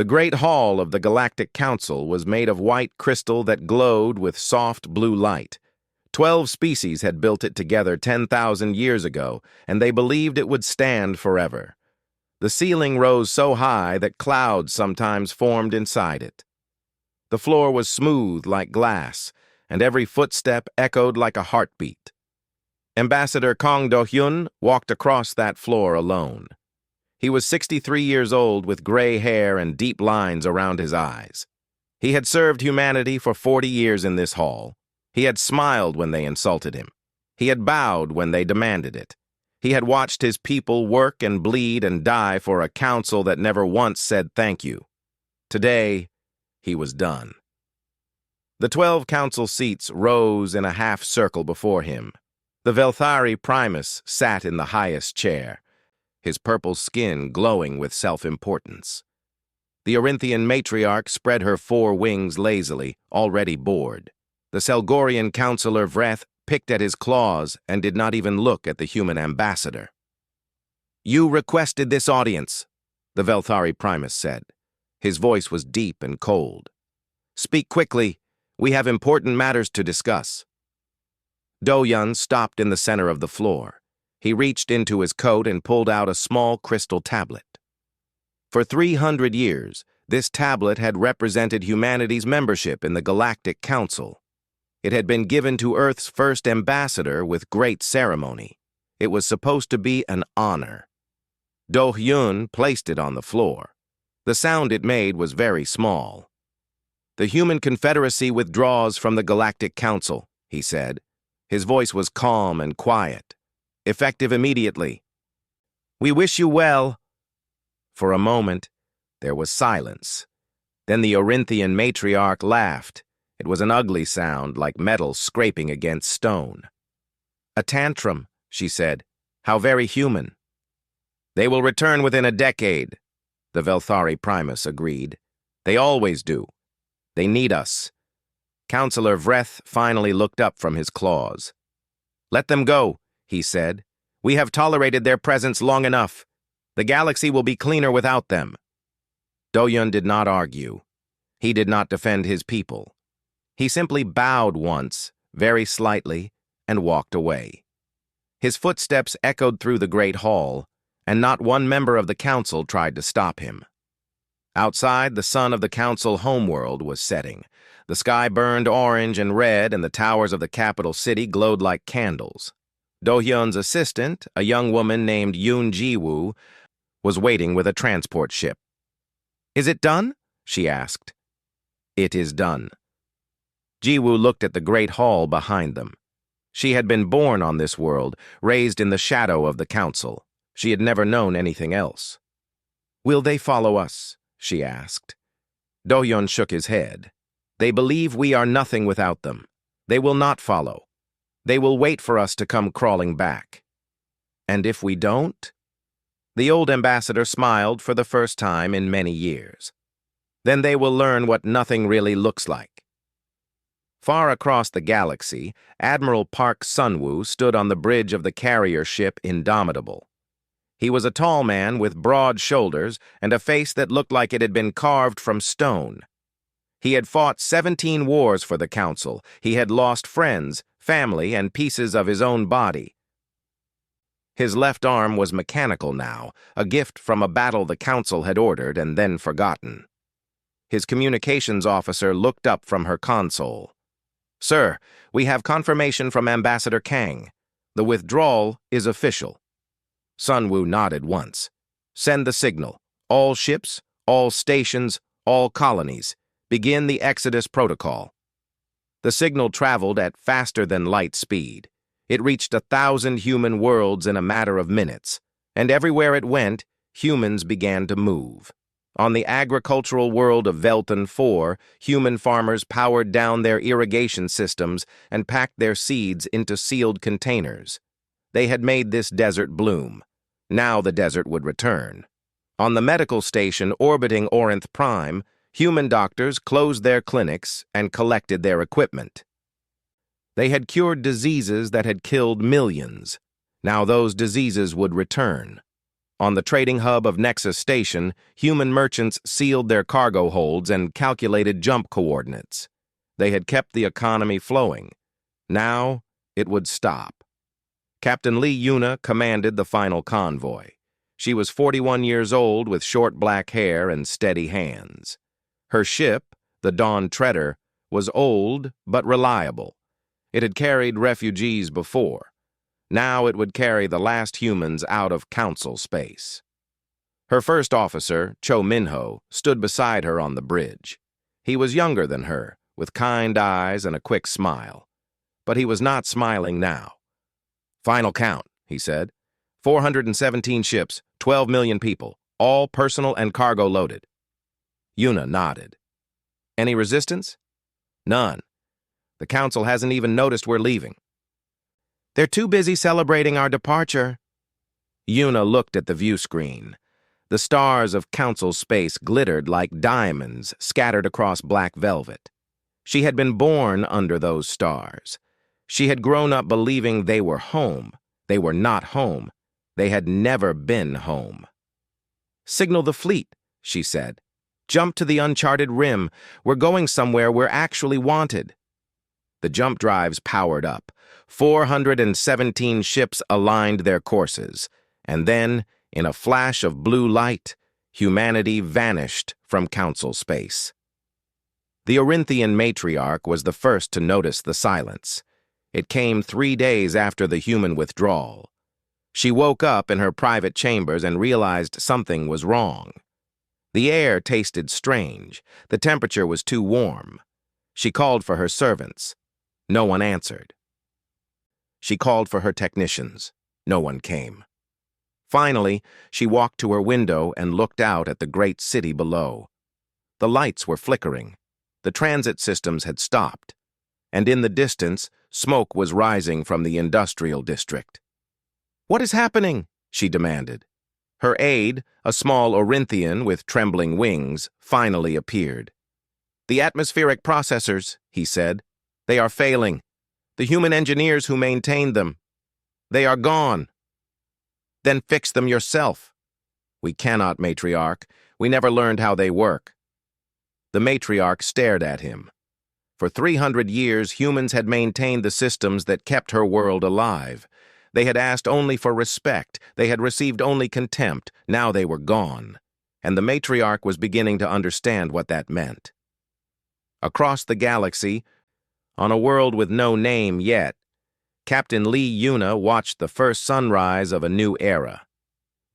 The Great Hall of the Galactic Council was made of white crystal that glowed with soft blue light. 12 species had built it together 10,000 years ago, and they believed it would stand forever. The ceiling rose so high that clouds sometimes formed inside it. The floor was smooth like glass, and every footstep echoed like a heartbeat. Ambassador Kong Do-hyun walked across that floor alone. He was 63 years old with gray hair and deep lines around his eyes. He had served humanity for 40 years in this hall. He had smiled when they insulted him. He had bowed when they demanded it. He had watched his people work and bleed and die for a council that never once said thank you. Today, he was done. The 12 council seats rose in a half-circle before him. The Velthari Primus sat in the highest chair, his purple skin glowing with self-importance. The Orinthian matriarch spread her 4 wings lazily, already bored. The Selgorian counselor Vreth picked at his claws and did not even look at the human ambassador. "You requested this audience," the Velthari Primus said. His voice was deep and cold. "Speak quickly. We have important matters to discuss." Do-hyun stopped in the center of the floor. He reached into his coat and pulled out a small crystal tablet. For 300 years, this tablet had represented humanity's membership in the Galactic Council. It had been given to Earth's first ambassador with great ceremony. It was supposed to be an honor. Do-hyun placed it on the floor. The sound it made was very small. "The Human Confederacy withdraws from the Galactic Council," he said. His voice was calm and quiet. "Effective immediately. We wish you well." For a moment, there was silence. Then the Orinthian matriarch laughed. It was an ugly sound, like metal scraping against stone. "A tantrum," she said. "How very human." "They will return within a decade," the Velthari Primus agreed. "They always do. They need us." Counselor Vreth finally looked up from his claws. "Let them go," he said. "We have tolerated their presence long enough. The galaxy will be cleaner without them." Do-hyun did not argue. He did not defend his people. He simply bowed once, very slightly, and walked away. His footsteps echoed through the great hall, and not one member of the council tried to stop him. Outside, the sun of the council homeworld was setting. The sky burned orange and red, and the towers of the capital city glowed like candles. Do-hyun's assistant, a young woman named Yoon Ji-woo, was waiting with a transport ship. "Is it done?" she asked. "It is done." Ji-woo looked at the great hall behind them. She had been born on this world, raised in the shadow of the council. She had never known anything else. "Will they follow us?" she asked. Do-hyun shook his head. "They believe we are nothing without them. They will not follow. They will wait for us to come crawling back." "And if we don't?" The old ambassador smiled for the first time in many years. "Then they will learn what nothing really looks like." Far across the galaxy, Admiral Park Sun-woo stood on the bridge of the carrier ship Indomitable. He was a tall man with broad shoulders and a face that looked like it had been carved from stone. He had fought 17 wars for the Council. He had lost friends, family, and pieces of his own body. His left arm was mechanical now, a gift from a battle the Council had ordered and then forgotten. His communications officer looked up from her console. "Sir, we have confirmation from Ambassador Kang. The withdrawal is official." Sun-woo nodded once. "Send the signal. All ships, all stations, all colonies. Begin the Exodus Protocol." The signal traveled at faster-than-light speed. It reached 1,000 human worlds in a matter of minutes, and everywhere it went, humans began to move. On the agricultural world of Velton 4, human farmers powered down their irrigation systems and packed their seeds into sealed containers. They had made this desert bloom. Now the desert would return. On the medical station orbiting Orinth Prime, human doctors closed their clinics and collected their equipment. They had cured diseases that had killed millions. Now those diseases would return. On the trading hub of Nexus Station, human merchants sealed their cargo holds and calculated jump coordinates. They had kept the economy flowing. Now, it would stop. Captain Lee Yuna commanded the final convoy. She was 41 years old with short black hair and steady hands. Her ship, the Dawn Treader, was old but reliable. It had carried refugees before. Now it would carry the last humans out of Council space. Her first officer, Cho Minho, stood beside her on the bridge. He was younger than her, with kind eyes and a quick smile. But he was not smiling now. "Final count," he said. 417 ships, 12 million people, all personal and cargo loaded. Yuna nodded. "Any resistance?" "None. The Council hasn't even noticed we're leaving." "They're too busy celebrating our departure." Yuna looked at the view screen. The stars of Council space glittered like diamonds scattered across black velvet. She had been born under those stars. She had grown up believing they were home. They were not home. They had never been home. "Signal the fleet," she said. "Jump to the uncharted rim. We're going somewhere we're actually wanted." The jump drives powered up. 417 ships aligned their courses, and then, in a flash of blue light, humanity vanished from Council space. The Orinthian matriarch was the first to notice the silence. It came 3 days after the human withdrawal. She woke up in her private chambers and realized something was wrong. The air tasted strange. The temperature was too warm. She called for her servants. No one answered. She called for her technicians. No one came. Finally, she walked to her window and looked out at the great city below. The lights were flickering. The transit systems had stopped. And in the distance, smoke was rising from the industrial district. "What is happening?" she demanded. Her aide, a small Orinthian with trembling wings, finally appeared. "The atmospheric processors," he said. "They are failing. The human engineers who maintained them. They are gone." "Then fix them yourself." "We cannot, matriarch. We never learned how they work." The matriarch stared at him. For 300 years, humans had maintained the systems that kept her world alive. They had asked only for respect. They had received only contempt. Now they were gone. And the matriarch was beginning to understand what that meant. Across the galaxy, on a world with no name yet, Captain Lee Yuna watched the first sunrise of a new era.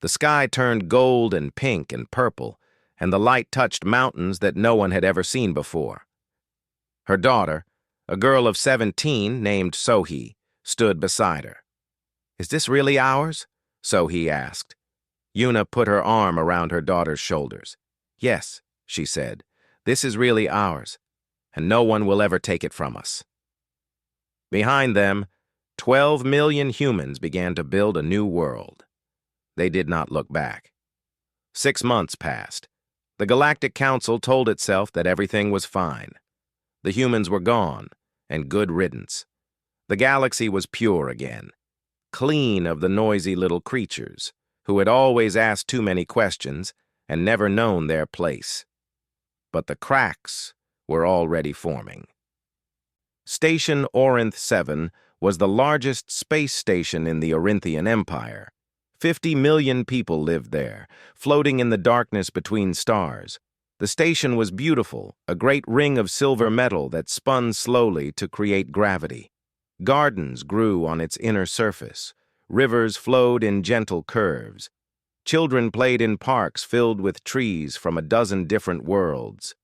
The sky turned gold and pink and purple, and the light touched mountains that no one had ever seen before. Her daughter, a girl of 17 named Sohee, stood beside her. "Is this really ours?" Sohee asked. Yuna put her arm around her daughter's shoulders. "Yes," she said, "this is really ours, and no one will ever take it from us." Behind them, 12 million humans began to build a new world. They did not look back. 6 months passed. The Galactic Council told itself that everything was fine. The humans were gone, and good riddance. The galaxy was pure again, clean of the noisy little creatures who had always asked too many questions and never known their place. But the cracks were already forming. Station Orinth 7 was the largest space station in the Orinthian Empire. 50 million people lived there, floating in the darkness between stars. The station was beautiful, a great ring of silver metal that spun slowly to create gravity. Gardens grew on its inner surface. Rivers flowed in gentle curves. Children played in parks filled with trees from a dozen different worlds.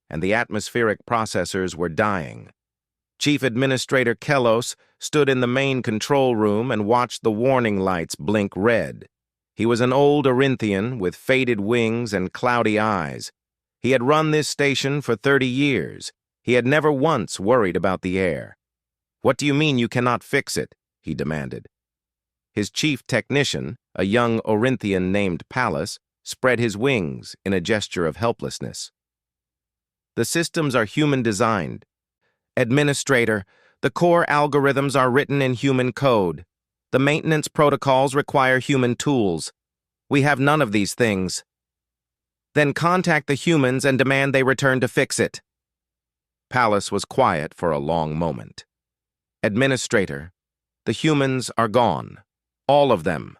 And the atmospheric processors were dying. Chief Administrator Kellos stood in the main control room and watched the warning lights blink red. He was an old Orinthian with faded wings and cloudy eyes. He had run this station for 30 years. He had never once worried about the air. "What do you mean you cannot fix it?" he demanded. His chief technician, a young Orinthian named Pallas, spread his wings in a gesture of helplessness. "The systems are human-designed. Administrator, the core algorithms are written in human code. The maintenance protocols require human tools. We have none of these things. Then contact the humans and demand they return to fix it. Pallas was quiet for a long moment. Administrator, the humans are gone. All of them.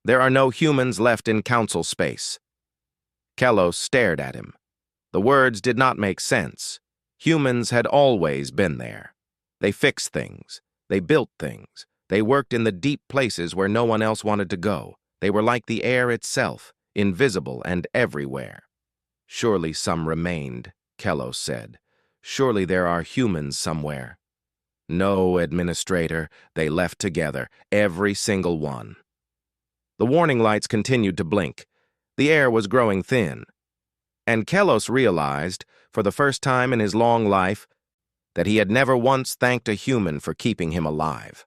There are no humans left in council space. Kelos stared at him. The words did not make sense. Humans had always been there. They fixed things. They built things. They worked in the deep places where no one else wanted to go. They were like the air itself, invisible and everywhere. Surely some remained, Kelos said. Surely there are humans somewhere. No, Administrator, they left together, every single one. The warning lights continued to blink. The air was growing thin. And Kelos realized, for the first time in his long life, that he had never once thanked a human for keeping him alive.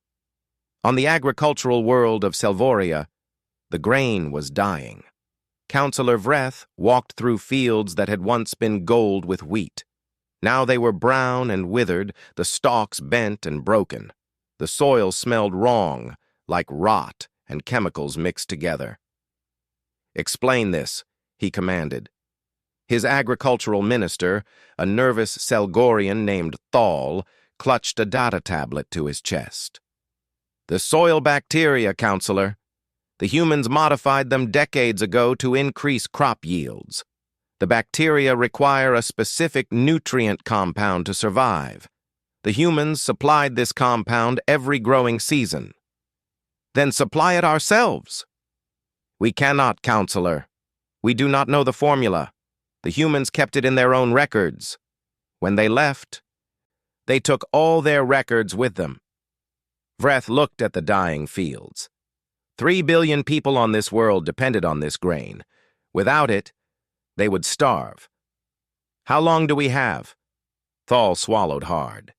On the agricultural world of Selvoria, the grain was dying. Councillor Vreth walked through fields that had once been gold with wheat. Now they were brown and withered, the stalks bent and broken. The soil smelled wrong, like rot and chemicals mixed together. Explain this, he commanded. His agricultural minister, a nervous Selgorian named Thal, clutched a data tablet to his chest. The soil bacteria, Counselor. The humans modified them decades ago to increase crop yields. The bacteria require a specific nutrient compound to survive. The humans supplied this compound every growing season. Then supply it ourselves. We cannot, Counselor. We do not know the formula. The humans kept it in their own records. When they left, they took all their records with them. Vreth looked at the dying fields. 3 billion people on this world depended on this grain. Without it, they would starve. How long do we have? Thal swallowed hard.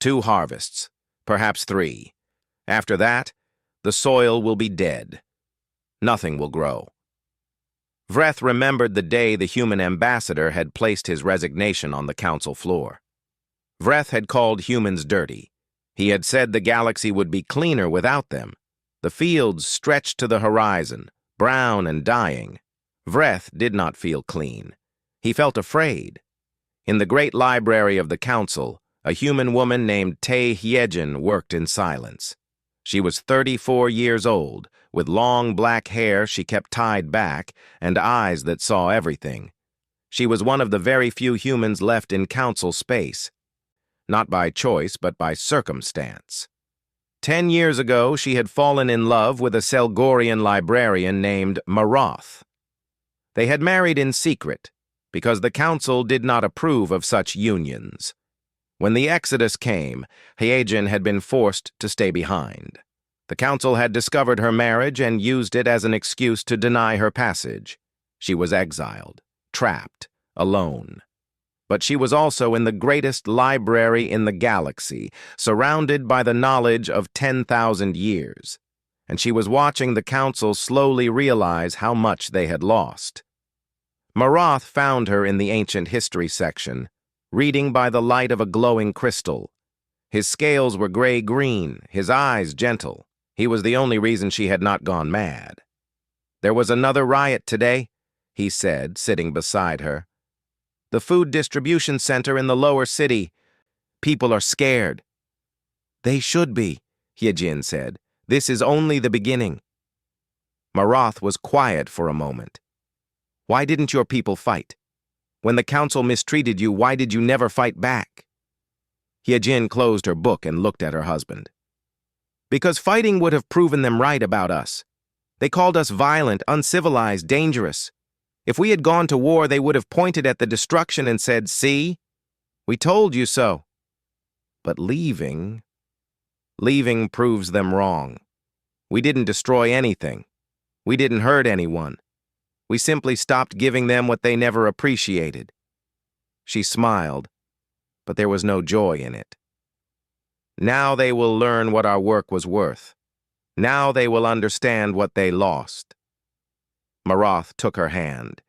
2 harvests, perhaps 3. After that, the soil will be dead. Nothing will grow. Vreth remembered the day the human ambassador had placed his resignation on the council floor. Vreth had called humans dirty. He had said the galaxy would be cleaner without them. The fields stretched to the horizon, brown and dying. Vreth did not feel clean. He felt afraid. In the great library of the council, a human woman named Te Hyejin worked in silence. She was 34 years old, with long black hair she kept tied back and eyes that saw everything. She was one of the very few humans left in council space. Not by choice, but by circumstance. 10 years ago, she had fallen in love with a Selgorian librarian named Maroth. They had married in secret, because the council did not approve of such unions. When the Exodus came, Hyejin had been forced to stay behind. The council had discovered her marriage and used it as an excuse to deny her passage. She was exiled, trapped, alone. But she was also in the greatest library in the galaxy, surrounded by the knowledge of 10,000 years. And she was watching the council slowly realize how much they had lost. Maroth found her in the ancient history section, reading by the light of a glowing crystal. His scales were gray-green, his eyes gentle. He was the only reason she had not gone mad. There was another riot today, he said, sitting beside her. The food distribution center in the lower city. People are scared. They should be, Hyejin said. This is only the beginning. Maroth was quiet for a moment. Why didn't your people fight? When the council mistreated you, why did you never fight back? Hyejin closed her book and looked at her husband. Because fighting would have proven them right about us. They called us violent, uncivilized, dangerous. If we had gone to war, they would have pointed at the destruction and said, "See? We told you so." But leaving proves them wrong. We didn't destroy anything. We didn't hurt anyone. We simply stopped giving them what they never appreciated. She smiled, but there was no joy in it. Now they will learn what our work was worth. Now they will understand what they lost. Maroth took her hand.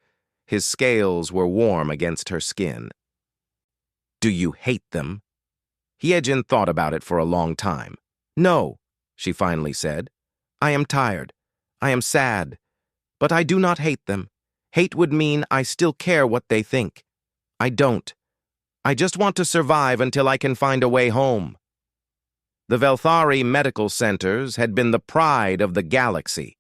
His scales were warm against her skin. Do you hate them? Hyejin thought about it for a long time. No, she finally said. I am tired. I am sad. But I do not hate them. Hate would mean I still care what they think. I don't. I just want to survive until I can find a way home. The Velthari medical centers had been the pride of the galaxy.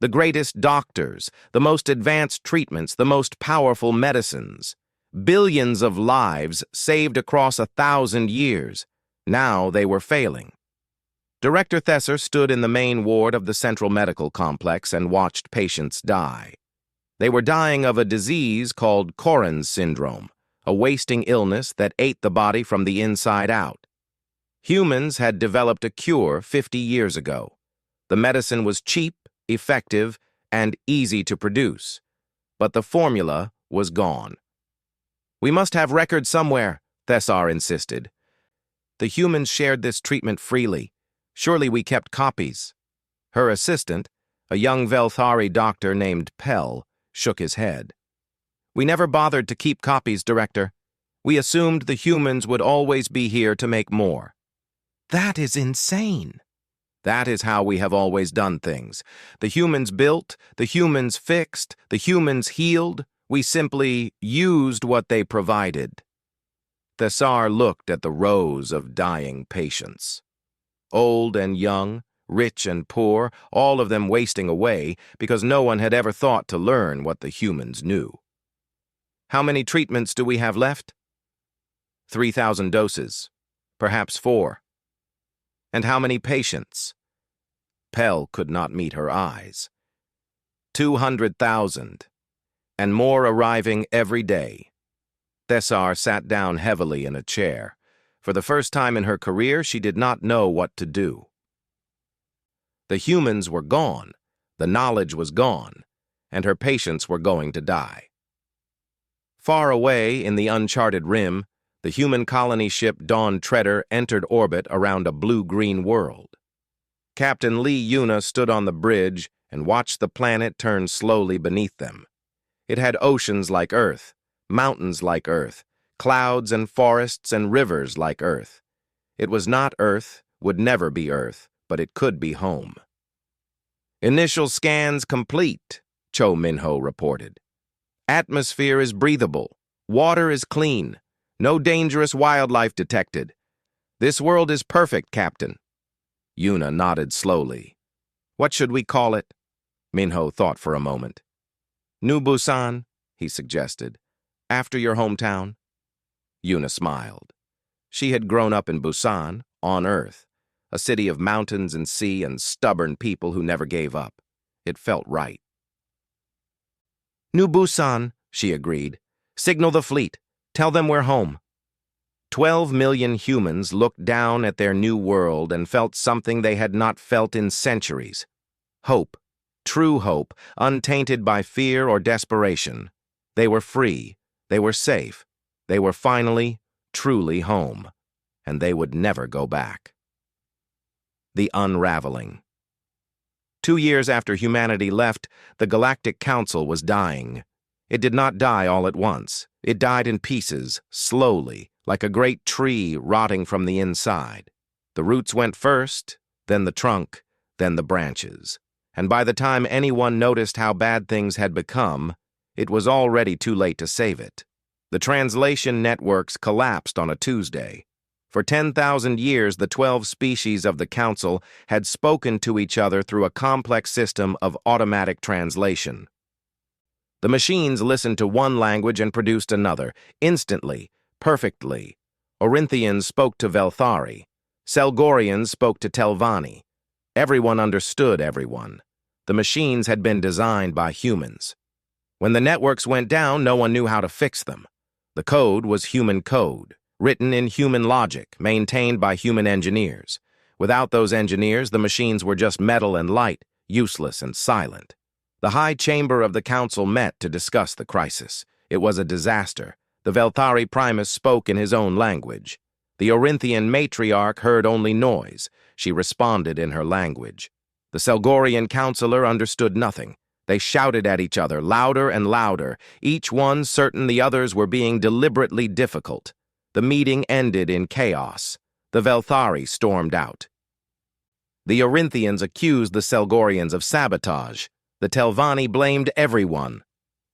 The greatest doctors, the most advanced treatments, the most powerful medicines. Billions of lives saved across 1,000 years. Now they were failing. Director Thesser stood in the main ward of the Central Medical Complex and watched patients die. They were dying of a disease called Corin's syndrome, a wasting illness that ate the body from the inside out. Humans had developed a cure 50 years ago. The medicine was cheap, effective, and easy to produce. But the formula was gone. We must have records somewhere, Thesar insisted. The humans shared this treatment freely. Surely we kept copies. Her assistant, a young Velthari doctor named Pell, shook his head. We never bothered to keep copies, Director. We assumed the humans would always be here to make more. That is insane. That is how we have always done things. The humans built, the humans fixed, the humans healed. We simply used what they provided. Thesar looked at the rows of dying patients. Old and young, rich and poor, all of them wasting away because no one had ever thought to learn what the humans knew. How many treatments do we have left? 3,000 doses, perhaps 4. And how many patients? Pell could not meet her eyes. 200,000, and more arriving every day. Thesar sat down heavily in a chair. For the first time in her career, she did not know what to do. The humans were gone, the knowledge was gone, and her patients were going to die. Far away in the uncharted rim, the human colony ship Dawn Treader entered orbit around a blue-green world. Captain Lee Yuna stood on the bridge and watched the planet turn slowly beneath them. It had oceans like Earth, mountains like Earth, clouds and forests and rivers like Earth. It was not Earth, would never be Earth, but it could be home. Initial scans complete, Cho Minho reported. Atmosphere is breathable. Water is clean. No dangerous wildlife detected. This world is perfect, Captain. Yuna nodded slowly. What should we call it? Minho thought for a moment. New Busan, he suggested. After your hometown. Yuna smiled. She had grown up in Busan, on Earth, a city of mountains and sea and stubborn people who never gave up. It felt right. New Busan, she agreed. Signal the fleet. Tell them we're home. 12 million humans looked down at their new world and felt something they had not felt in centuries. Hope. True hope, untainted by fear or desperation. They were free. They were safe. They were finally, truly home. And they would never go back. The unraveling. 2 years after humanity left, the Galactic Council was dying. It did not die all at once. It died in pieces, slowly, like a great tree rotting from the inside. The roots went first, then the trunk, then the branches. And by the time anyone noticed how bad things had become, it was already too late to save it. The translation networks collapsed on a Tuesday. For 10,000 years, the 12 species of the Council had spoken to each other through a complex system of automatic translation. The machines listened to one language and produced another, instantly, perfectly. Orinthians spoke to Velthari. Selgorians spoke to Telvanni. Everyone understood everyone. The machines had been designed by humans. When the networks went down, no one knew how to fix them. The code was human code, written in human logic, maintained by human engineers. Without those engineers, the machines were just metal and light, useless and silent. The High Chamber of the Council met to discuss the crisis. It was a disaster. The Velthari Primus spoke in his own language. The Orinthian matriarch heard only noise. She responded in her language. The Selgorian counselor understood nothing. They shouted at each other, louder and louder, each one certain the others were being deliberately difficult. The meeting ended in chaos. The Velthari stormed out. The Orinthians accused the Selgorians of sabotage. The Telvanni blamed everyone.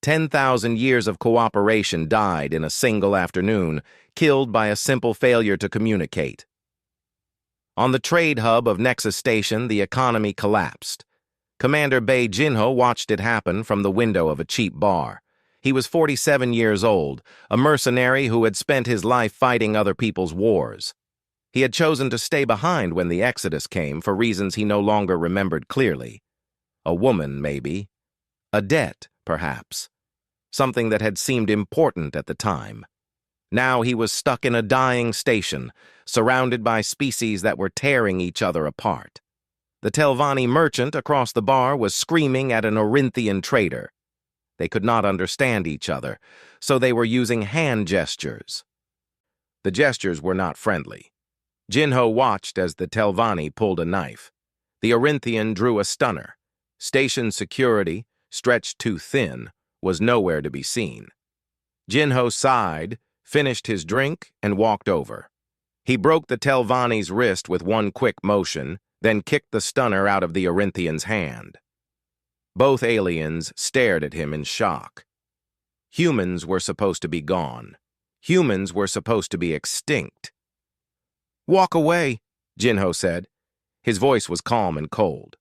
10,000 years of cooperation died in a single afternoon, killed by a simple failure to communicate. On the trade hub of Nexus Station, the economy collapsed. Commander Bei Jinho watched it happen from the window of a cheap bar. He was 47 years old, a mercenary who had spent his life fighting other people's wars. He had chosen to stay behind when the Exodus came for reasons he no longer remembered clearly. A woman, maybe. A debt, perhaps. Something that had seemed important at the time. Now he was stuck in a dying station, surrounded by species that were tearing each other apart. The Telvanni merchant across the bar was screaming at an Orinthian trader. They could not understand each other, so they were using hand gestures. The gestures were not friendly. Jinho watched as the Telvanni pulled a knife. The Orinthian drew a stunner. Station security, stretched too thin, was nowhere to be seen. Jinho sighed, finished his drink, and walked over. He broke the Telvanni's wrist with one quick motion, then kicked the stunner out of the Orinthian's hand. Both aliens stared at him in shock. Humans were supposed to be gone. Humans were supposed to be extinct. "Walk away," Jinho said. His voice was calm and cold.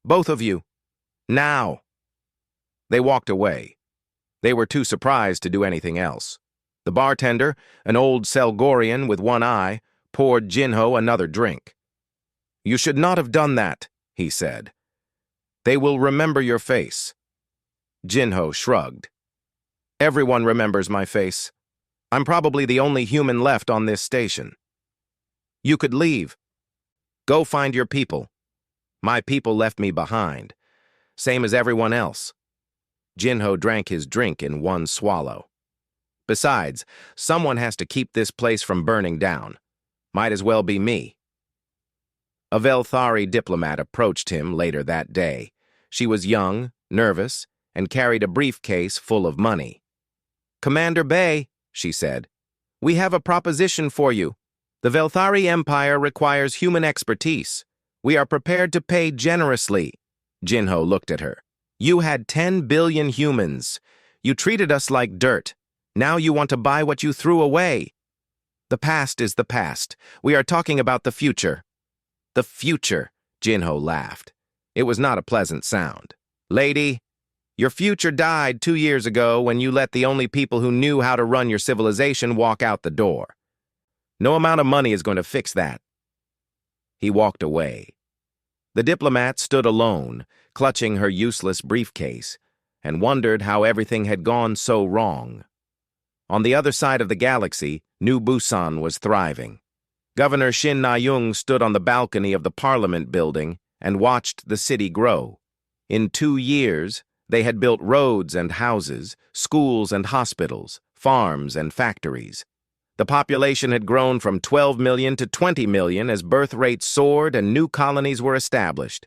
"Both of you. Now." They walked away. They were too surprised to do anything else. The bartender, an old Selgorian with one eye, poured Jinho another drink. "You should not have done that," he said. "They will remember your face." Jinho shrugged. "Everyone remembers my face. I'm probably the only human left on this station. You could leave. Go find your people. My people left me behind, same as everyone else." Jinho drank his drink in one swallow. "Besides, someone has to keep this place from burning down. Might as well be me." A Velthari diplomat approached him later that day. She was young, nervous, and carried a briefcase full of money. "Commander Bei," she said, "we have a proposition for you. The Velthari Empire requires human expertise. We are prepared to pay generously." Jinho looked at her. "You had 10 billion humans. You treated us like dirt. Now you want to buy what you threw away. The past is the past. We are talking about the future." "The future," Jinho laughed. It was not a pleasant sound. "Lady, your future died 2 years ago when you let the only people who knew how to run your civilization walk out the door. No amount of money is going to fix that." He walked away. The diplomat stood alone, clutching her useless briefcase, and wondered how everything had gone so wrong. On the other side of the galaxy, New Busan was thriving. Governor Shin Na-young stood on the balcony of the Parliament building and watched the city grow. In 2 years, they had built roads and houses, schools and hospitals, farms and factories. The population had grown from 12 million to 20 million as birth rates soared and new colonies were established.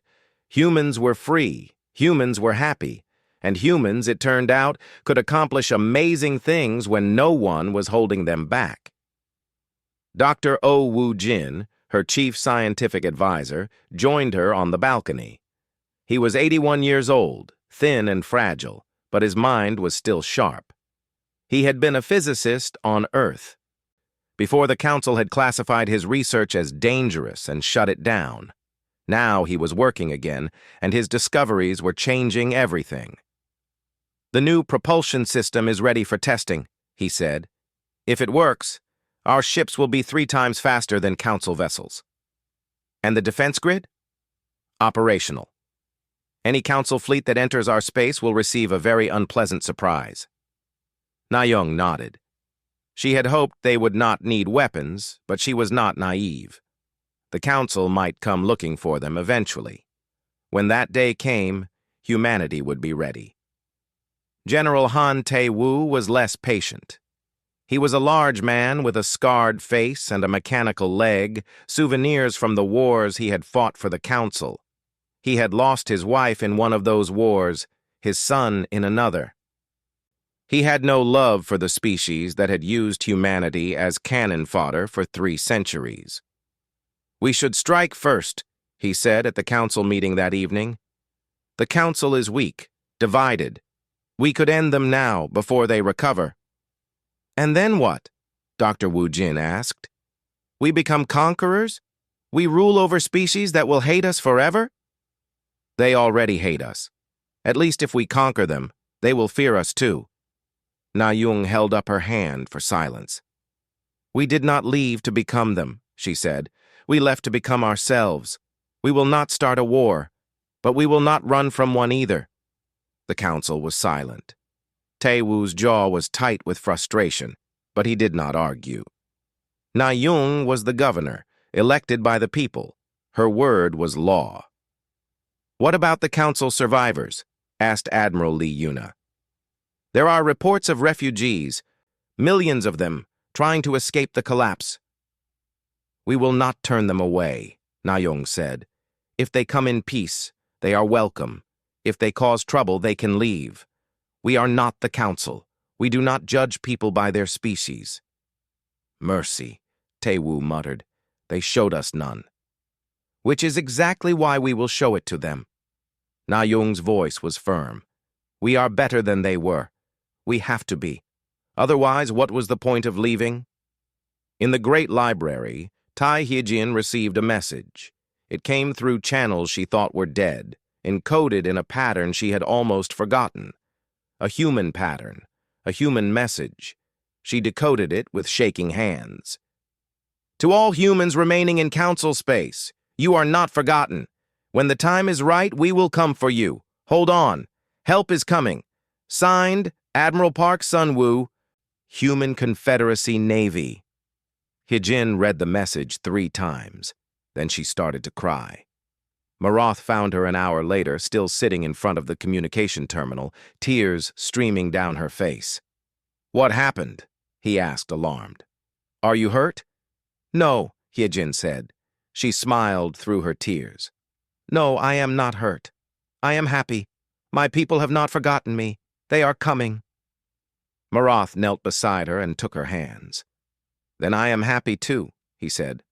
Humans were free, humans were happy, and humans, it turned out, could accomplish amazing things when no one was holding them back. Dr. Oh Woo-jin, her chief scientific advisor, joined her on the balcony. He was 81 years old, thin and fragile, but his mind was still sharp. He had been a physicist on Earth. Before the council had classified his research as dangerous and shut it down. Now he was working again, and his discoveries were changing everything. "The new propulsion system is ready for testing," he said. "If it works, our ships will be 3 times faster than council vessels." "And the defense grid?" "Operational. Any council fleet that enters our space will receive a very unpleasant surprise." Na-young nodded. She had hoped they would not need weapons, but she was not naive. The council might come looking for them eventually. When that day came, humanity would be ready. General Han Tae-woo was less patient. He was a large man with a scarred face and a mechanical leg, souvenirs from the wars he had fought for the council. He had lost his wife in one of those wars, his son in another. He had no love for the species that had used humanity as cannon fodder for 3 centuries. "We should strike first," he said at the council meeting that evening. The council is weak, divided. We could end them now, before they recover. And then what? Dr. Wu Jin asked. We become conquerors? We rule over species that will hate us forever? They already hate us. At least if we conquer them, they will fear us too. Na Yung held up her hand for silence. We did not leave to become them, she said. We left to become ourselves. We will not start a war, but we will not run from one either. The council was silent. Taewu's jaw was tight with frustration, but he did not argue. Na Yung was the governor, elected by the people. Her word was law. What about the council survivors? Asked Admiral Li Yuna. There are reports of refugees, millions of them, trying to escape the collapse. We will not turn them away, Na Yung said. If they come in peace, they are welcome. If they cause trouble, they can leave. We are not the council. We do not judge people by their species. Mercy, Taewu muttered. They showed us none. Which is exactly why we will show it to them. Na Yung's voice was firm. We are better than they were. We have to be. Otherwise, what was the point of leaving? In the Great Library, Tai Hyejin received a message. It came through channels she thought were dead, encoded in a pattern she had almost forgotten. A human pattern, a human message. She decoded it with shaking hands. To all humans remaining in council space, you are not forgotten. When the time is right, we will come for you. Hold on. Help is coming. Signed, Admiral Park Sun-woo, Human Confederacy Navy. Hyejin read the message 3 times. Then she started to cry. Maroth found her an hour later, still sitting in front of the communication terminal, tears streaming down her face. What happened? He asked, alarmed. Are you hurt? No, Hyejin said. She smiled through her tears. No, I am not hurt. I am happy. My people have not forgotten me. They are coming. Maroth knelt beside her and took her hands. Then I am happy too, he said.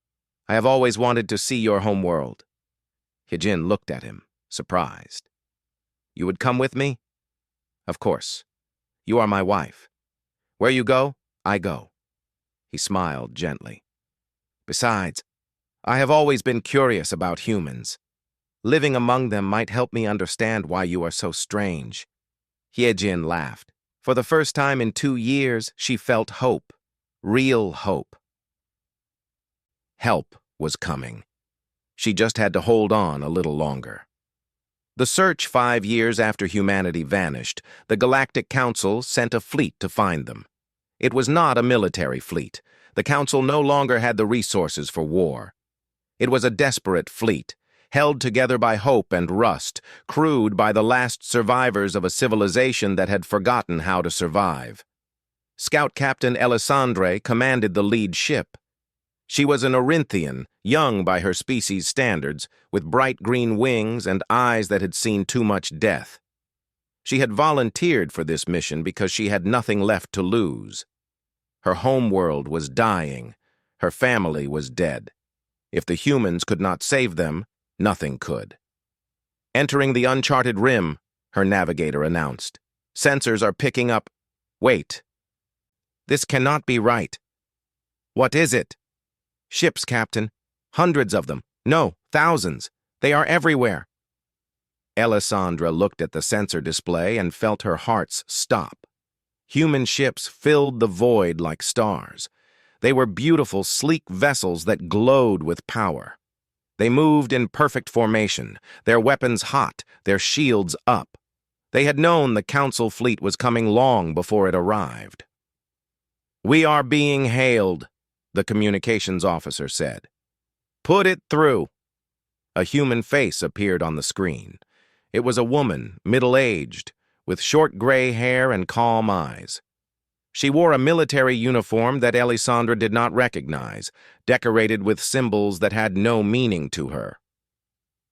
I have always wanted to see your home world. Hyejin looked at him, surprised. You would come with me? Of course. You are my wife. Where you go, I go. He smiled gently. Besides, I have always been curious about humans. Living among them might help me understand why you are so strange. Hyejin laughed. For the first time in 2 years, she felt hope. Real hope. Help was coming. She just had to hold on a little longer. The search 5 years after humanity vanished, the Galactic Council sent a fleet to find them. It was not a military fleet. The Council no longer had the resources for war. It was a desperate fleet, held together by hope and rust, crewed by the last survivors of a civilization that had forgotten how to survive. Scout Captain Elisandre commanded the lead ship. She was an Orinthian, young by her species standards, with bright green wings and eyes that had seen too much death. She had volunteered for this mission because she had nothing left to lose. Her homeworld was dying. Her family was dead. If the humans could not save them, nothing could. Entering the uncharted rim, her navigator announced. Sensors are picking up. Wait. This cannot be right. What is it? Ships, Captain. Hundreds of them. No, thousands. They are everywhere. Elisandra looked at the sensor display and felt her hearts stop. Human ships filled the void like stars. They were beautiful, sleek vessels that glowed with power. They moved in perfect formation, their weapons hot, their shields up. They had known the Council fleet was coming long before it arrived. We are being hailed, the communications officer said. Put it through. A human face appeared on the screen. It was a woman, middle-aged, with short gray hair and calm eyes. She wore a military uniform that Elisandra did not recognize, decorated with symbols that had no meaning to her.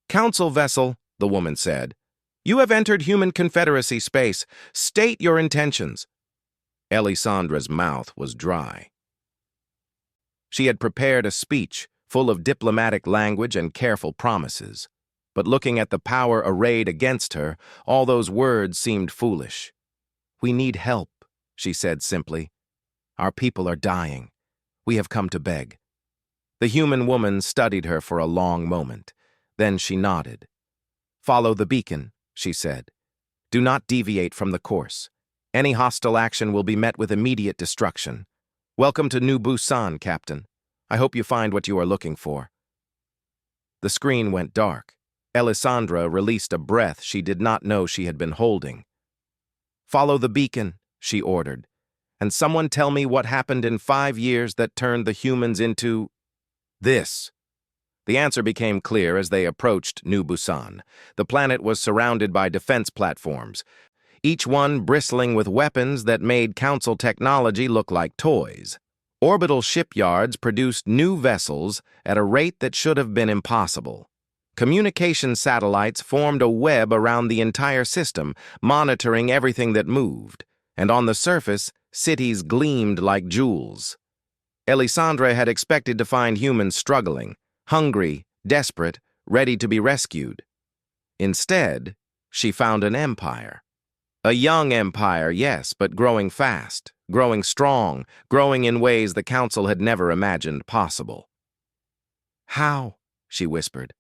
Council vessel, the woman said, you have entered Human Confederacy space. State your intentions. Elisandra's mouth was dry. She had prepared a speech full of diplomatic language and careful promises. but looking at the power arrayed against her, all those words seemed foolish. "We need help," she said simply. "Our people are dying. We have come to beg." The human woman studied her for a long moment. Then she nodded. "Follow the beacon," she said. "Do not deviate from the course. Any hostile action will be met with immediate destruction. Welcome to New Busan, Captain. I hope you find what you are looking for." The screen went dark. Elisandra released a breath she did not know she had been holding. "Follow the beacon," she ordered. "And someone tell me what happened in 5 years that turned the humans into this." The answer became clear as they approached New Busan. The planet was surrounded by defense platforms, each one bristling with weapons that made Council technology look like toys. Orbital shipyards produced new vessels at a rate that should have been impossible. Communication satellites formed a web around the entire system, monitoring everything that moved, and on the surface, cities gleamed like jewels. Elisandra had expected to find humans struggling, hungry, desperate, ready to be rescued. Instead, she found an empire. A young empire, yes, but growing fast, growing strong, growing in ways the Council had never imagined possible. "How?" she whispered.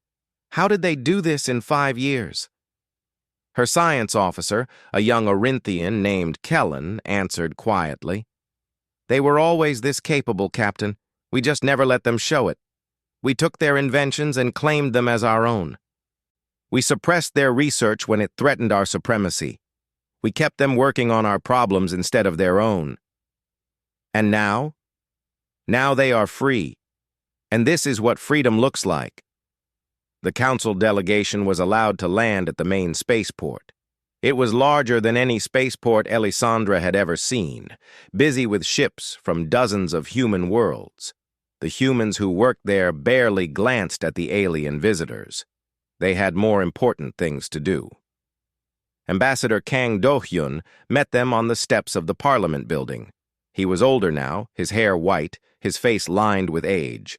"How did they do this in 5 years?" Her science officer, a young Orinthian named Kellen, answered quietly. "They were always this capable, Captain. We just never let them show it. We took their inventions and claimed them as our own. We suppressed their research when it threatened our supremacy. We kept them working on our problems instead of their own. And now? Now they are free. And this is what freedom looks like." The Council delegation was allowed to land at the main spaceport. It was larger than any spaceport Elisandra had ever seen, busy with ships from dozens of human worlds. The humans who worked there barely glanced at the alien visitors. They had more important things to do. Ambassador Kang Do-hyun met them on the steps of the Parliament building. He was older now, his hair white, his face lined with age.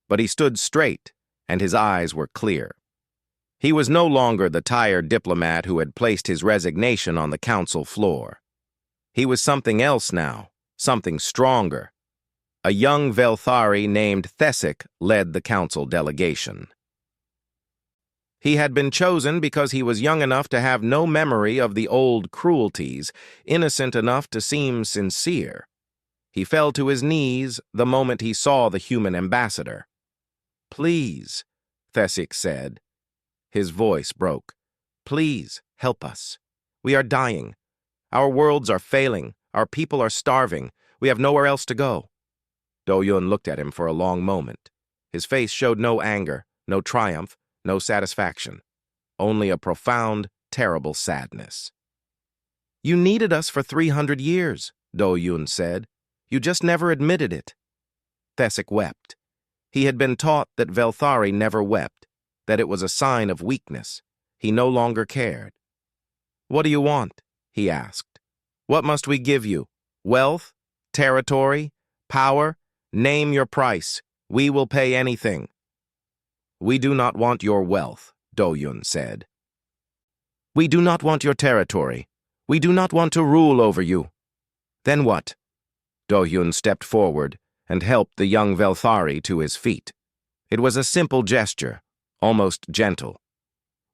But he stood straight, and his eyes were clear. He was no longer the tired diplomat who had placed his resignation on the Council floor. He was something else now, something stronger. A young Velthari named Thesik led the Council delegation. He had been chosen because he was young enough to have no memory of the old cruelties, innocent enough to seem sincere. He fell to his knees the moment he saw the human ambassador. "Please," Thesik said. His voice broke. "Please, help us. We are dying. Our worlds are failing. Our people are starving. We have nowhere else to go." Do-hyun looked at him for a long moment. His face showed no anger, no triumph, no satisfaction. Only a profound, terrible sadness. "You needed us for 300 years, Do-hyun said. "You just never admitted it." Thesik wept. He had been taught that Velthari never wept, that it was a sign of weakness. He no longer cared. "What do you want?" he asked. "What must we give you? Wealth? Territory? Power? Name your price. We will pay anything." "We do not want your wealth," Do-hyun said. "We do not want your territory. We do not want to rule over you." "Then what?" Do-hyun stepped forward and helped the young Velthari to his feet. It was a simple gesture, almost gentle.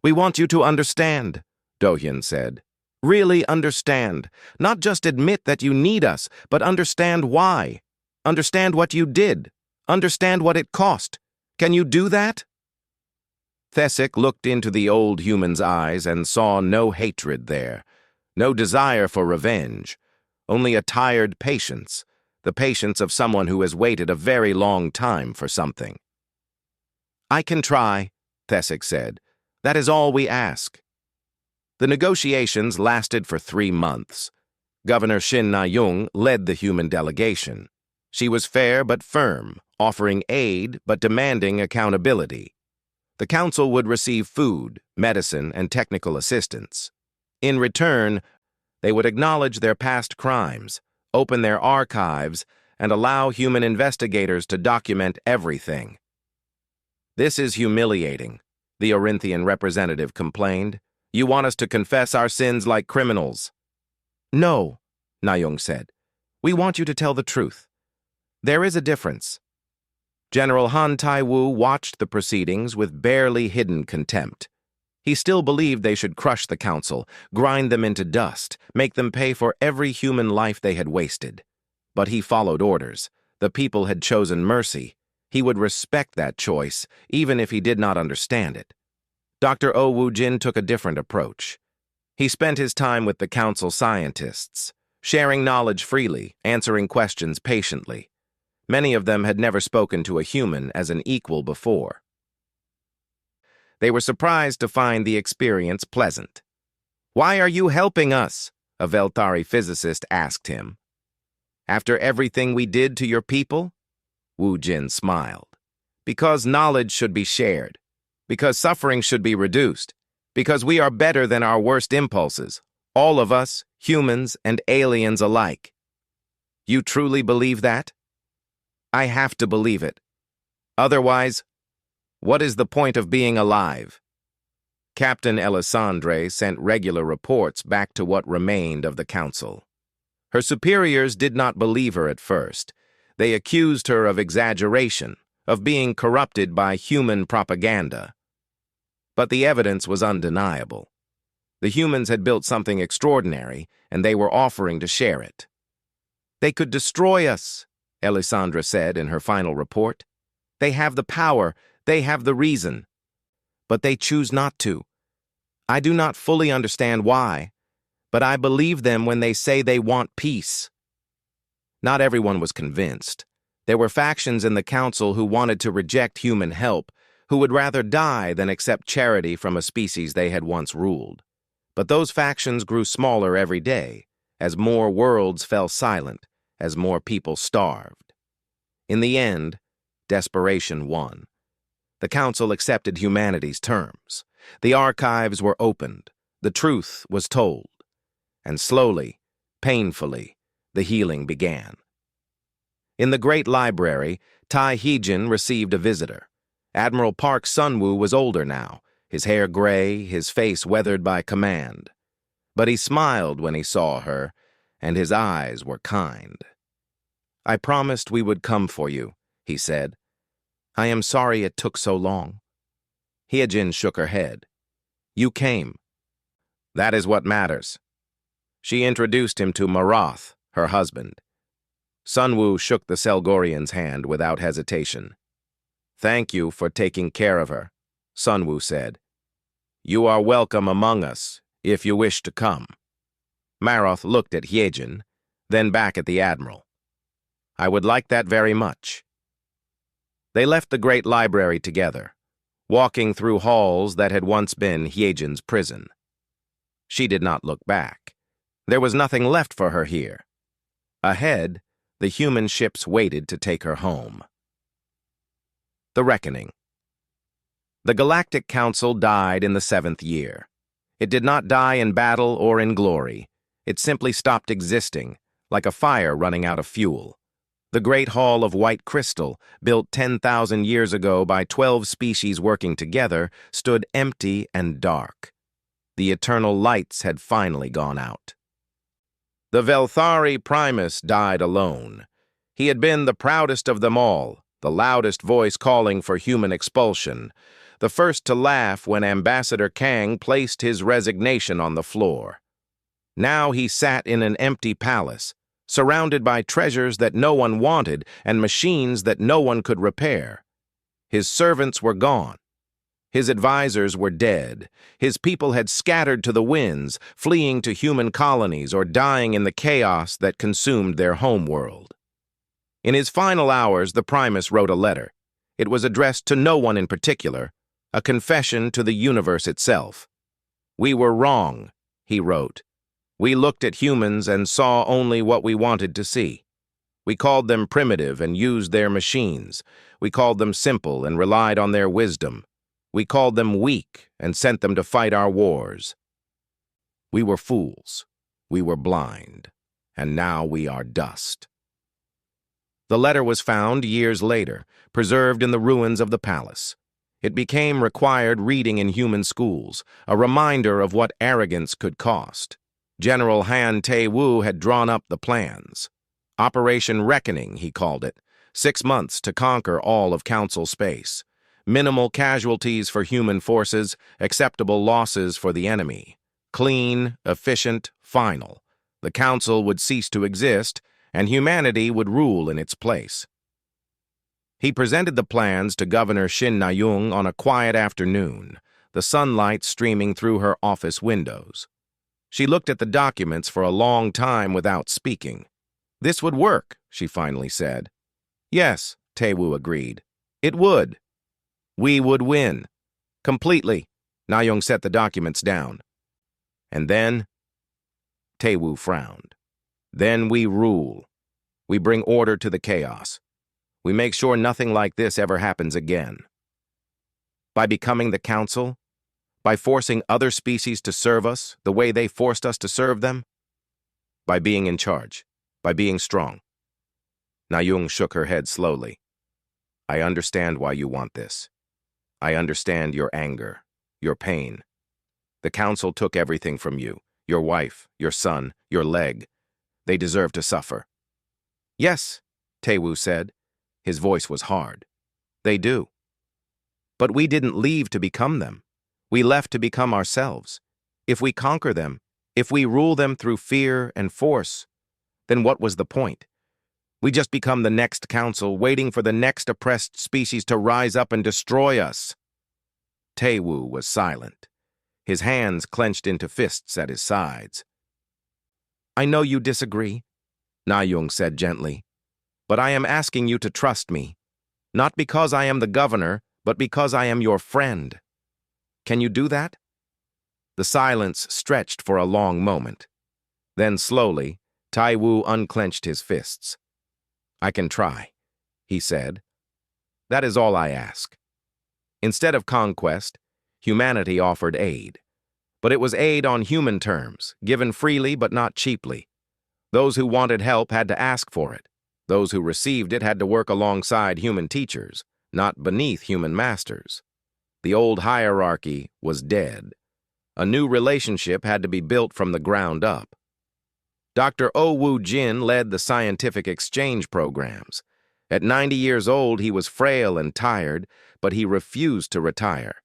"We want you to understand," Do-hyun said. "Really understand. Not just admit that you need us, but understand why. Understand what you did. Understand what it cost. Can you do that?" Thesik looked into the old human's eyes and saw no hatred there, no desire for revenge, only a tired patience, the patience of someone who has waited a very long time for something. "I can try," Thesik said. "That is all we ask." The negotiations lasted for 3 months. Governor Shin Na-young led the human delegation. She was fair but firm, offering aid but demanding accountability. The Council would receive food, medicine, and technical assistance. In return, they would acknowledge their past crimes, open their archives, and allow human investigators to document everything. "This is humiliating," the Orinthian representative complained. "You want us to confess our sins like criminals." "No," Nayung said. "We want you to tell the truth. There is a difference." General Han Tai-Wu watched the proceedings with barely hidden contempt. He still believed they should crush the council, grind them into dust, make them pay for every human life they had wasted. But he followed orders. The people had chosen mercy. He would respect that choice, even if he did not understand it. Dr. Oh Woo-jin took a different approach. He spent his time with the council scientists, sharing knowledge freely, answering questions patiently. Many of them had never spoken to a human as an equal before. They were surprised to find the experience pleasant. "Why are you helping us?" a Veltari physicist asked him. "After everything we did to your people?" Wu Jin smiled. "Because knowledge should be shared. Because suffering should be reduced. Because we are better than our worst impulses. All of us, humans and aliens alike." "You truly believe that?" "I have to believe it. Otherwise, what is the point of being alive?" Captain Elisandre sent regular reports back to what remained of the council. Her superiors did not believe her at first. They accused her of exaggeration, of being corrupted by human propaganda. But the evidence was undeniable. The humans had built something extraordinary, and they were offering to share it. "They could destroy us," Elisandra said in her final report. "They have the power, they have the reason. But they choose not to. I do not fully understand why, but I believe them when they say they want peace." Not everyone was convinced. There were factions in the council who wanted to reject human help, who would rather die than accept charity from a species they had once ruled. But those factions grew smaller every day, as more worlds fell silent, as more people starved. In the end, desperation won. The council accepted humanity's terms. The archives were opened. The truth was told. And slowly, painfully, the healing began. In the great library, Tai Heejin received a visitor. Admiral Park Sun-woo was older now, his hair gray, his face weathered by command. But he smiled when he saw her, and his eyes were kind. "I promised we would come for you," he said. "I am sorry it took so long." Heejin shook her head. "You came. That is what matters." She introduced him to Marath, her husband. Sun-woo shook the Selgorian's hand without hesitation. "Thank you for taking care of her," Sun-woo said. "You are welcome among us, if you wish to come." Marath looked at Heejin, then back at the Admiral. "I would like that very much." They left the great library together, walking through halls that had once been Heejin's prison. She did not look back. There was nothing left for her here. Ahead, the human ships waited to take her home. The Reckoning. The Galactic Council died in the 7th year. It did not die in battle or in glory. It simply stopped existing, like a fire running out of fuel. The Great Hall of White Crystal, built 10,000 years ago by 12 species working together, stood empty and dark. The eternal lights had finally gone out. The Velthari Primus died alone. He had been the proudest of them all, the loudest voice calling for human expulsion, the first to laugh when Ambassador Kang placed his resignation on the floor. Now he sat in an empty palace, surrounded by treasures that no one wanted and machines that no one could repair. His servants were gone. His advisors were dead. His people had scattered to the winds, fleeing to human colonies or dying in the chaos that consumed their homeworld. In his final hours, the Primus wrote a letter. It was addressed to no one in particular, a confession to the universe itself. "We were wrong," he wrote. "We looked at humans and saw only what we wanted to see. We called them primitive and used their machines. We called them simple and relied on their wisdom. We called them weak and sent them to fight our wars. We were fools. We were blind. And now we are dust." The letter was found years later, preserved in the ruins of the palace. It became required reading in human schools, a reminder of what arrogance could cost. General Han Tae-woo had drawn up the plans. Operation Reckoning, he called it. 6 months to conquer all of Council space. Minimal casualties for human forces, acceptable losses for the enemy. Clean, efficient, final. The Council would cease to exist, and humanity would rule in its place. He presented the plans to Governor Shin Na-young on a quiet afternoon, the sunlight streaming through her office windows. She looked at the documents for a long time without speaking. "This would work," she finally said. "Yes," Tae-woo agreed. "It would. We would win. Completely." Na-young set the documents down. "And then?" Tae-woo frowned. "Then we rule. We bring order to the chaos. We make sure nothing like this ever happens again. By becoming the Council? By forcing other species to serve us the way they forced us to serve them? By being in charge. By being strong." Na-young shook her head slowly. "I understand why you want this. I understand your anger, your pain. The Council took everything from you, your wife, your son, your leg. They deserve to suffer." "Yes," Tae-woo said. His voice was hard. "They do. But we didn't leave to become them. We left to become ourselves. If we conquer them, if we rule them through fear and force, then what was the point? We just become the next Council, waiting for the next oppressed species to rise up and destroy us." Tae-woo was silent, his hands clenched into fists at his sides. "I know you disagree," Na-young said gently, "but I am asking you to trust me, not because I am the governor, but because I am your friend. Can you do that?" The silence stretched for a long moment. Then slowly, Tae-woo unclenched his fists. "I can try," he said. "That is all I ask." Instead of conquest, humanity offered aid. But it was aid on human terms, given freely but not cheaply. Those who wanted help had to ask for it. Those who received it had to work alongside human teachers, not beneath human masters. The old hierarchy was dead. A new relationship had to be built from the ground up. Dr. Oh Woo-jin led the scientific exchange programs. At 90 years old, he was frail and tired, but he refused to retire.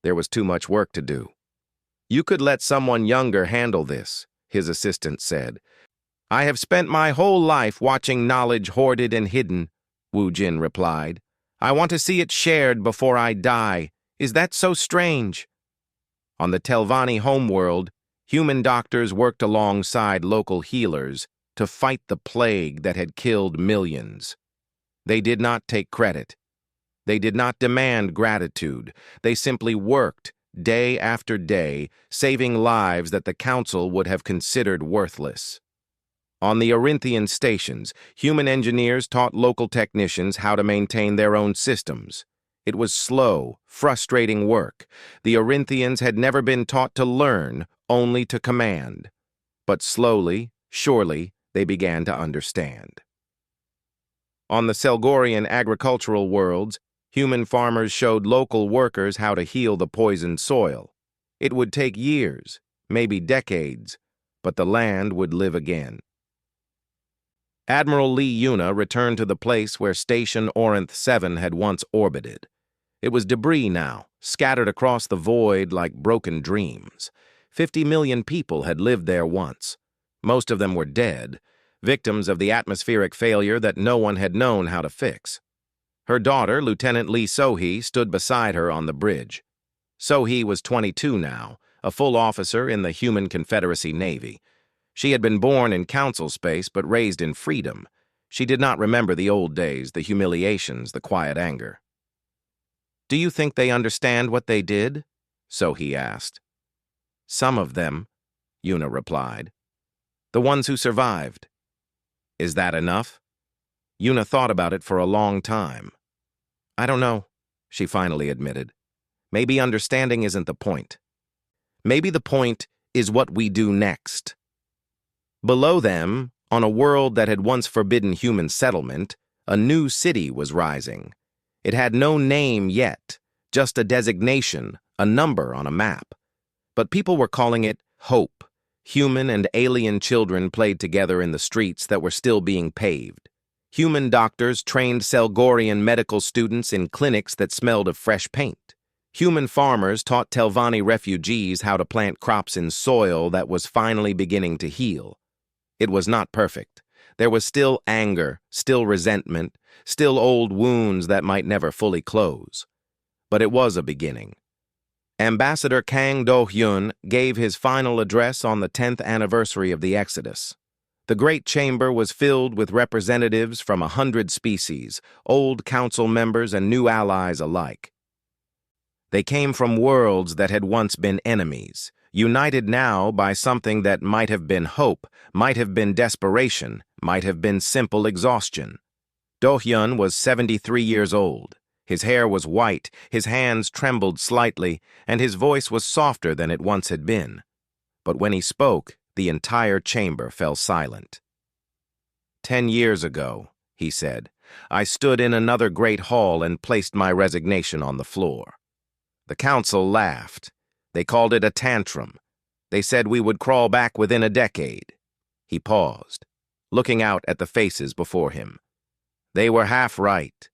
There was too much work to do. "You could let someone younger handle this," his assistant said. "I have spent my whole life watching knowledge hoarded and hidden," Woo-jin replied. "I want to see it shared before I die. Is that so strange?" On the Telvanni homeworld, human doctors worked alongside local healers to fight the plague that had killed millions. They did not take credit. They did not demand gratitude. They simply worked, day after day, saving lives that the Council would have considered worthless. On the Orinthian stations, human engineers taught local technicians how to maintain their own systems. It was slow, frustrating work. The Orinthians had never been taught to learn, only to command. But slowly, surely, they began to understand. On the Selgorian agricultural worlds, human farmers showed local workers how to heal the poisoned soil. It would take years, maybe decades, but the land would live again. Admiral Lee Yuna returned to the place where Station Orinth 7 had once orbited. It was debris now, scattered across the void like broken dreams. 50 million people had lived there once. Most of them were dead, victims of the atmospheric failure that no one had known how to fix. Her daughter, Lieutenant Lee So-hee, stood beside her on the bridge. So-hee was 22 now, a full officer in the Human Confederacy Navy. She had been born in Council space but raised in freedom. She did not remember the old days, the humiliations, the quiet anger. "Do you think they understand what they did?" So-hee asked. "Some of them," Yuna replied. "The ones who survived." "Is that enough?" Yuna thought about it for a long time. "I don't know," she finally admitted. "Maybe understanding isn't the point. Maybe the point is what we do next." Below them, on a world that had once forbidden human settlement, a new city was rising. It had no name yet, just a designation, a number on a map. But people were calling it hope. Human and alien children played together in the streets that were still being paved. Human doctors trained Selgorian medical students in clinics that smelled of fresh paint. Human farmers taught Telvanni refugees how to plant crops in soil that was finally beginning to heal. It was not perfect. There was still anger, still resentment, still old wounds that might never fully close. But it was a beginning. Ambassador Kang Do-hyun gave his final address on the 10th anniversary of the Exodus. The Great Chamber was filled with representatives from 100 species, old council members and new allies alike. They came from worlds that had once been enemies, united now by something that might have been hope, might have been desperation, might have been simple exhaustion. Do-hyun was 73 years old. His hair was white, his hands trembled slightly, and his voice was softer than it once had been. But when he spoke, the entire chamber fell silent. 10 years ago, he said, I stood in another great hall and placed my resignation on the floor. The council laughed. They called it a tantrum. They said we would crawl back within a decade. He paused, looking out at the faces before him. They were half right.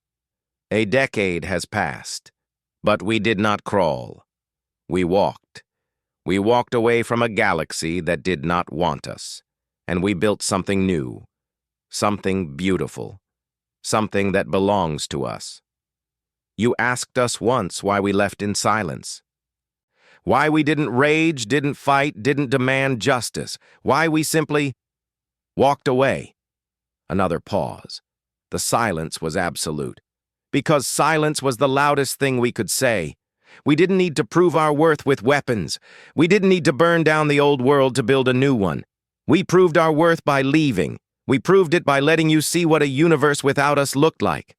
A decade has passed, but we did not crawl. We walked. We walked away from a galaxy that did not want us, and we built something new, something beautiful, something that belongs to us. You asked us once why we left in silence. Why we didn't rage, didn't fight, didn't demand justice. Why we simply walked away. Another pause. The silence was absolute. Because silence was the loudest thing we could say. We didn't need to prove our worth with weapons. We didn't need to burn down the old world to build a new one. We proved our worth by leaving. We proved it by letting you see what a universe without us looked like.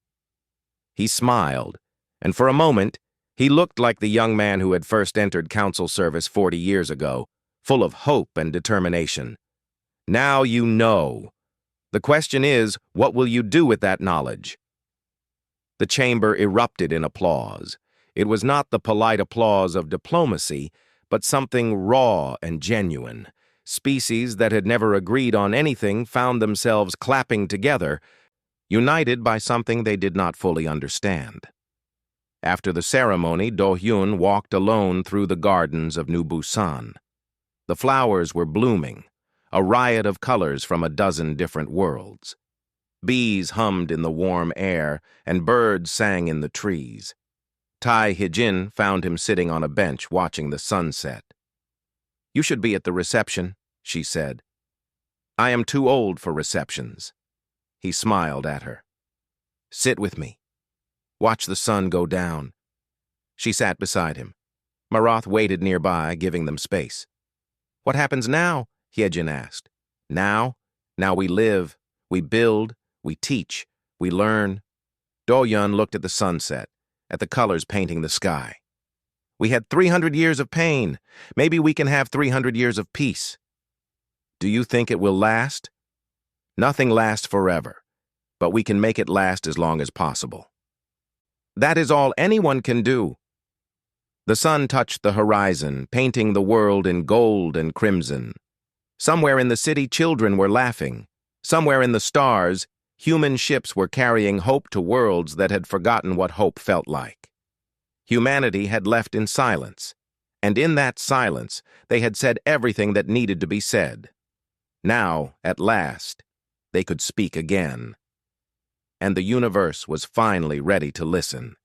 He smiled, and for a moment, he looked like the young man who had first entered council service 40 years ago, full of hope and determination. Now you know. The question is, what will you do with that knowledge? The chamber erupted in applause. It was not the polite applause of diplomacy, but something raw and genuine. Species that had never agreed on anything found themselves clapping together, united by something they did not fully understand. After the ceremony, Do-hyun walked alone through the gardens of New Busan. The flowers were blooming, a riot of colors from a dozen different worlds. Bees hummed in the warm air, and birds sang in the trees. Tai Hijin found him sitting on a bench watching the sunset. You should be at the reception, she said. I am too old for receptions. He smiled at her. Sit with me. Watch the sun go down. She sat beside him. Marath waited nearby, giving them space. What happens now? Hyejin asked. Now we live, we build, we teach, we learn. Do-hyun looked at the sunset, at the colors painting the sky. We had 300 years of pain. Maybe we can have 300 years of peace. Do you think it will last? Nothing lasts forever, but we can make it last as long as possible. That is all anyone can do. The sun touched the horizon, painting the world in gold and crimson. Somewhere in the city, children were laughing. Somewhere in the stars, human ships were carrying hope to worlds that had forgotten what hope felt like. Humanity had left in silence, and in that silence, they had said everything that needed to be said. Now, at last, they could speak again. And the universe was finally ready to listen.